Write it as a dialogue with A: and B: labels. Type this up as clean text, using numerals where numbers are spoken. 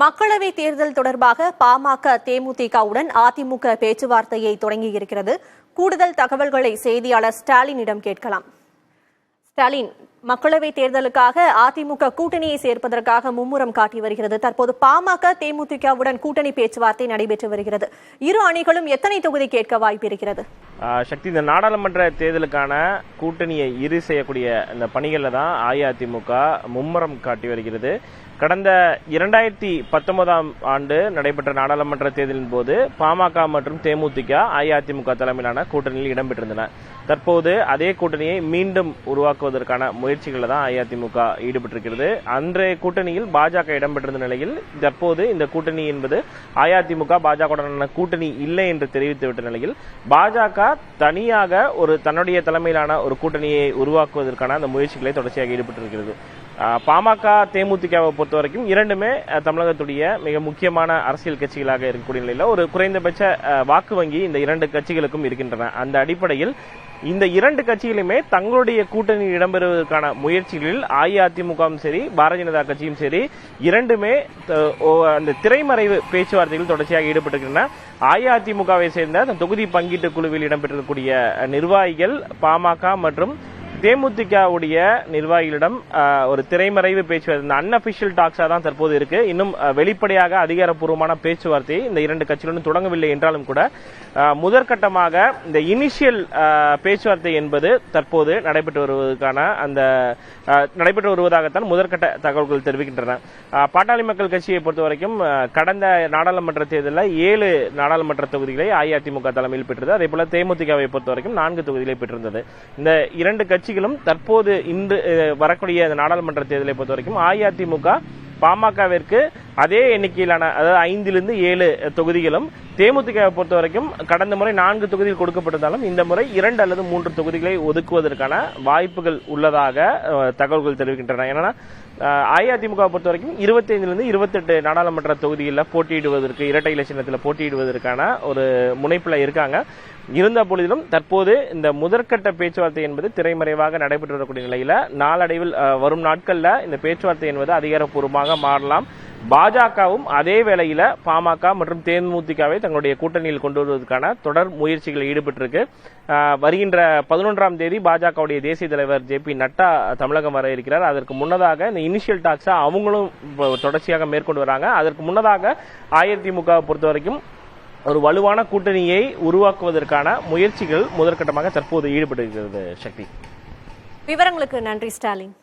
A: மக்களவை தேர்தல் தொடர்பாக பாமக தேமுதிகவுடன் அதிமுக பேச்சுவார்த்தையை தொடங்கியிருக்கிறது. கூடுதல் தகவல்களை செய்தியாளர் ஸ்டாலினிடம் கேட்கலாம். ஸ்டாலின், மக்களவை தேர்தலுக்காக அதிமுக கூட்டணியை சேர்ப்பதற்காக மும்முரம் காட்டி வருகிறது. தற்போது பாமக தேமுதிகவுடன் கூட்டணி பேச்சுவார்த்தை நடைபெற்று வருகிறது. இரு அணிகளும் எத்தனை தொகுதி கேட்க வாய்ப்பு இருக்கிறது?
B: சக்தி, இந்த நாடாளுமன்ற தேர்தலுக்கான கூட்டணியை இறுதி செய்யக்கூடிய இந்த பணிகளில் தான் அஇஅதிமுக மும்முரம் காட்டி வருகிறது. கடந்த 2019ஆம் ஆண்டு நடைபெற்ற நாடாளுமன்ற தேர்தலின் போது பாமக மற்றும் தேமுதிக அஇஅதிமுக தலைமையிலான கூட்டணியில் இடம்பெற்றிருந்தன. தற்போது அதே கூட்டணியை மீண்டும் உருவாக்குவதற்கான முயற்சிகளில் தான் அஇஅதிமுக ஈடுபட்டிருக்கிறது. அன்றைய கூட்டணியில் பாஜக இடம்பெற்றிருந்த நிலையில் தற்போது இந்த கூட்டணி என்பது அஇஅதிமுக பாஜகவுடனான கூட்டணி இல்லை என்று தெரிவித்துவிட்ட நிலையில் பாஜக தனியாக தன்னுடைய தலைமையிலான ஒரு கூட்டணியை உருவாக்குவதற்கான அந்த முயற்சிகளை தொடர்ச்சியாக ஈடுபட்டிருக்கிறது. பாமக தேமுதிகவை பொறுத்த வரைக்கும் இரண்டுமே தமிழகத்துடைய மிக முக்கியமான அரசியல் கட்சிகளாக இருக்கக்கூடிய நிலையில் ஒரு குறைந்தபட்ச வாக்கு வங்கி இந்த இரண்டு கட்சிகளுக்கும் இருக்கின்றன. அந்த அடிப்படையில் இந்த இரண்டு கட்சிகளுமே தங்களுடைய கூட்டணியில் இடம்பெறுவதற்கான முயற்சிகளில் அஇஅதிமுகவும் சரி பாரதிய ஜனதா கட்சியும் சரி இரண்டுமே அந்த திரைமறைவு பேச்சுவார்த்தைகள் தொடர்ச்சியாக ஈடுபட்டிருக்கின்றன. அஇஅதிமுகவை சேர்ந்த தொகுதி பங்கீட்டு குழுவில் இடம்பெற்றிருக்கக்கூடிய நிர்வாகிகள் பாமக மற்றும் தேமுதிகவுடைய நிர்வாகிகளிடம் ஒரு திரைமறைவு பேச்சுவார்த்தை அன்அபிஷியல் டாக்ஸா தான் தற்போது இருக்கு. இன்னும் வெளிப்படையாக அதிகாரப்பூர்வமான பேச்சுவார்த்தை இந்த இரண்டு கட்சிகளுடன் தொடங்கவில்லை என்றாலும் கூட முதற்கட்டமாக இந்த இனிஷியல் பேச்சுவார்த்தை என்பது தற்போது நடைபெற்று வருவதாகத்தான் முதற்கட்ட தகவல்கள் தெரிவிக்கின்றன. பாட்டாளி மக்கள் கட்சியை பொறுத்த வரைக்கும் கடந்த நாடாளுமன்ற தேர்தலில் 7 நாடாளுமன்ற தொகுதிகளை அஇஅதிமுக தலைமையில் பெற்றது. அதே போல தேமுதிகவை பொறுத்த வரைக்கும் 4 தொகுதிகளை பெற்றிருந்தது. இந்த இரண்டு கட்சிகளும் தற்போது இன்று வரக்கூடிய நாடாளுமன்ற தேர்தலை பொறுத்த வரைக்கும் அஇஅதிமுக பாமகவிற்கு அதே எண்ணிக்கையிலான அதாவது 5 to 7 தொகுதிகளும் தேமுதிகவை பொறுத்த வரைக்கும் கடந்த முறை 4 தொகுதிகள் கொடுக்கப்பட்டிருந்தாலும் இந்த முறை 2 அல்லது 3 தொகுதிகளை ஒதுக்குவதற்கான வாய்ப்புகள் உள்ளதாக தகவல்கள் தெரிவிக்கின்றன. ஏன்னா அஇஅதிமுக பொறுத்த வரைக்கும் 25 to 28 நாடாளுமன்ற தொகுதிகளில் போட்டியிடுவதற்கு இரட்டை இலை சின்னத்தில் போட்டியிடுவதற்கான ஒரு முனைப்பில் இருக்காங்க. இருந்த பொழுதிலும் தற்போது இந்த முதற்கட்ட பேச்சுவார்த்தை என்பது திரைமறைவாக நடைபெற்று வரக்கூடிய நிலையில நாளடைவில் வரும் நாட்கள்ல இந்த பேச்சுவார்த்தை என்பது அதிகாரப்பூர்வமாக மாறலாம். பாஜகவும் அதே வேளையில பாமக மற்றும் தேமுதிகவை தங்களுடைய கூட்டணியில் கொண்டு வருவதற்கான தொடர் முயற்சிகளில் ஈடுபட்டிருக்கு. வருகின்ற 11ஆம் தேதி பாஜகவுடைய தேசிய தலைவர் JP நட்டா தமிழகம் வர இருக்கிறார். அதற்கு முன்னதாக இந்த இனிஷியல் டாக்ஸா அவங்களும் தொடர்ச்சியாக மேற்கொண்டு வராங்க. அதற்கு முன்னதாக அஇஅதிமுக பொறுத்த வரைக்கும் ஒரு வலுவான கூட்டணியை உருவாக்குவதற்கான முயற்சிகள் முதற்கட்டமாக தற்போது ஈடுபட்டிருக்கிறது. சக்தி,
A: விவரங்களுக்கு நன்றி ஸ்டாலின்.